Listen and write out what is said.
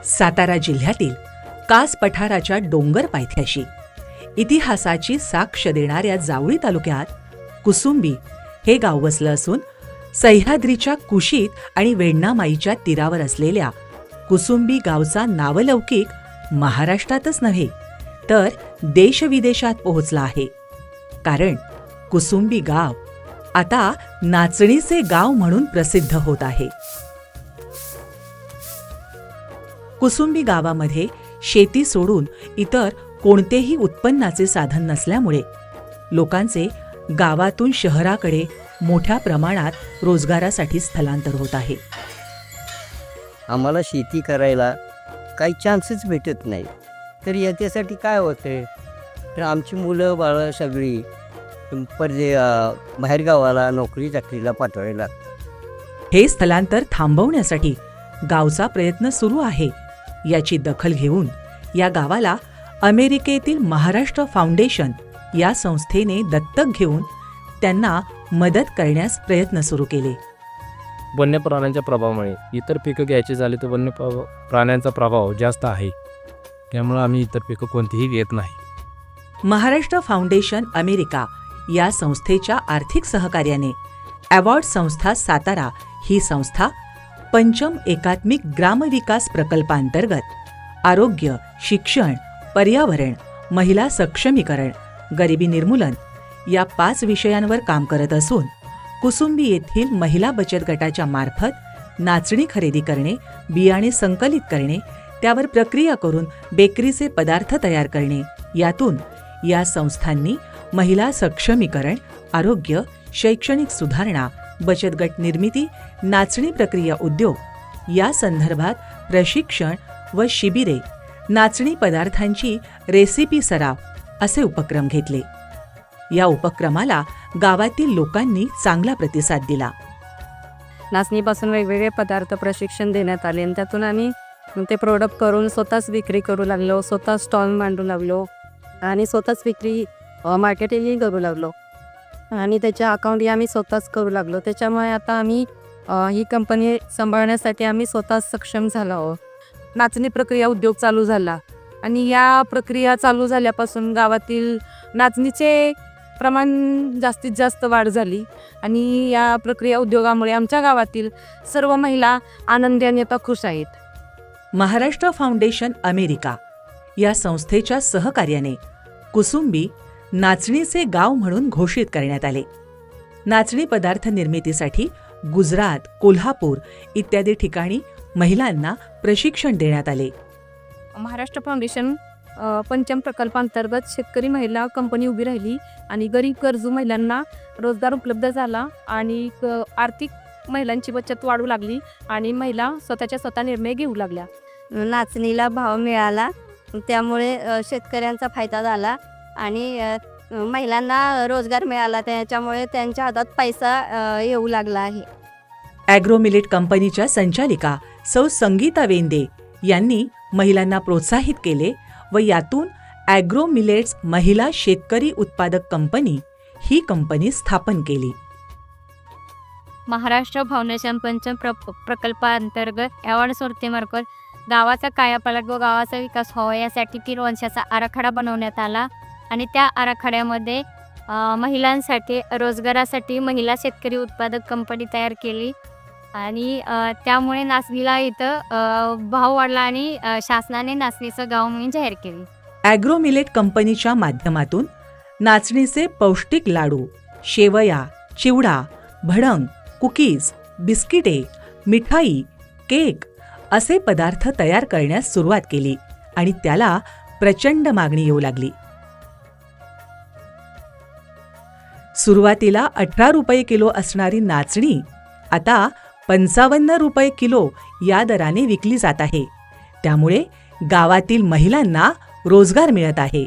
सातारा जिल्ह्यातील कास पठाराच्या डोंगर पायथ्याशी इतिहासाची साक्ष देणाऱ्या जावळी तालुक्यात कुसुंबी हे गाव वसलं असून सह्याद्रीच्या कुशीत आणि वेण्णामाईच्या तीरावर असलेल्या कुसुंबी गावचा नावलौकिक महाराष्ट्रातच नव्हे तर देशविदेशात पोहोचला आहे. कारण कुसुंबी गाव आता नाचणीचे गाव म्हणून प्रसिद्ध होत आहे. कुसुंबी गावामध्ये शेती सोडून इतर कोणतेही उत्पन्नाचे साधन नसल्यामुळे लोकांचे गावातून शहराकडे मोठ्या प्रमाणात रोजगारासाठी स्थलांतर होत आहे. आम्हाला शेती करायला काही चान्सेस भेटत नाही. तर याच्यासाठी काय होते तर आमची मुलं बाळं सगळी बाहेरगावाला नोकरी चाकरीला पाठवायला लागतात. हे स्थलांतर थांबवण्यासाठी गावचा प्रयत्न सुरू आहे. याची दखल घेऊन या गावाला अमेरिकेतील महाराष्ट्र फाउंडेशन या संस्थेने दत्तक घेऊन त्यांना मदत करण्यास प्रयत्न सुरू केले. वन्य प्राण्यांच्या प्रभावामुळे इतर पिकं घ्यायची झाली तर वन्य प्राण्यांचा प्रभाव जास्त आहे. त्यामुळे आम्ही इतर पिकं कोणतीही घेत नाही. महाराष्ट्र फाउंडेशन अमेरिका या संस्थेच्या आर्थिक सहकार्याने अवॉर्ड संस्था सातारा ही संस्था पंचम एकात्मिक ग्रामविकास प्रकल्पांतर्गत आरोग्य, शिक्षण, पर्यावरण, महिला सक्षमीकरण, गरिबी निर्मूलन या 5 विषयांवर काम करत असून कुसुंबी येथील महिला बचत गटाच्या मार्फत नाचणी खरेदी करणे, बियाणे संकलित करणे, त्यावर प्रक्रिया करून बेकरीचे पदार्थ तयार करणे, यातून या संस्थांनी महिला सक्षमीकरण, आरोग्य, शैक्षणिक सुधारणा, बचत गट निर्मिती, नाचणी प्रक्रिया उद्योग या संदर्भात प्रशिक्षण व शिबिरे, नाचणी पदार्थांची रेसिपी सराव असे उपक्रम घेतले. या उपक्रमाला गावातील लोकांनी चांगला प्रतिसाद दिला. नाचणीपासून वेगवेगळे पदार्थ प्रशिक्षण देण्यात आले आणि त्यातून आम्ही ते प्रोडक्ट करून स्वतःच विक्री करू लागलो, स्वतः स्टॉल मांडू लागलो आणि स्वतःच विक्री मार्केटिंग करू लागलो आणि त्याच्या अकाउंटही आम्ही स्वतःच करू लागलो. त्याच्यामुळे आता आम्ही ही कंपनी सांभाळण्यासाठी आम्ही स्वतःच सक्षम झालो आहोत. नाचणी प्रक्रिया उद्योग चालू झाला आणि या प्रक्रिया चालू झाल्यापासून गावातील नाचणीचे प्रमाण जास्तीत जास्त वाढ झाली आणि या प्रक्रिया उद्योगामुळे आमच्या गावातील सर्व महिला आनंदी आणि आता खुश आहेत. महाराष्ट्र फाउंडेशन अमेरिका या संस्थेच्या सहकार्याने कुसुंबी नाचणीचे गाव म्हणून घोषित करण्यात आले. नाचणी पदार्थ निर्मितीसाठी गुजरात, कोल्हापूर इत्यादी ठिकाणी महिलांना प्रशिक्षण देण्यात आले. महाराष्ट्र फाउंडेशन पंचम प्रकल्पांतर्गत शेतकरी महिला कंपनी उभी राहिली आणि गरीब गरजू महिलांना रोजगार उपलब्ध झाला आणि आर्थिक महिलांची बचत वाढू लागली आणि महिला स्वतः निर्णय घेऊ लागल्या. नाचणीला भाव मिळाला त्यामुळे शेतकऱ्यांचा फायदा झाला आणि महिलांना रोजगार मिळाला. त्याच्यामुळे त्यांच्या हातात पैसा येऊ लागला आहे. ॲग्रो मिलेट कंपनीच्या संचालिका सौ संगीता वेंदे यांनी महिलांना प्रोत्साहित केले व यातून ॲग्रो मिलेट्स महिला शेतकरी उत्पादक कंपनी ही कंपनी स्थापन केली. महाराष्ट्र फाउंडेशन पंचम प्रकल्पांतर्गत अवॉर्ड संस्थेमार्फत गावाचा कायापालट व गावाचा विकास व्हावा यासाठी 3 वर्षाचा आराखडा बनवण्यात आला आणि त्या आराखड्यामध्ये महिलांसाठी रोजगारासाठी महिला शेतकरी उत्पादक कंपनी तयार केली आणि त्यामुळे नाचणीला इथं भाव वाढला आणि शासनाने नाचणीचं गाव म्हणून जाहीर केले. ॲग्रो मिलेट कंपनीच्या माध्यमातून नाचणीचे पौष्टिक लाडू, शेवया, चिवडा, भडंग, कुकीज, बिस्किटे, मिठाई, केक असे पदार्थ तयार करण्यास सुरुवात केली आणि त्याला प्रचंड मागणी येऊ लागली. सुरुवातीला 18 रुपये किलो असणारी नाचणी आता 55 रुपये किलो या दराने विकली जात आहे. त्यामुळे गावातील महिलांना रोजगार मिळत आहे.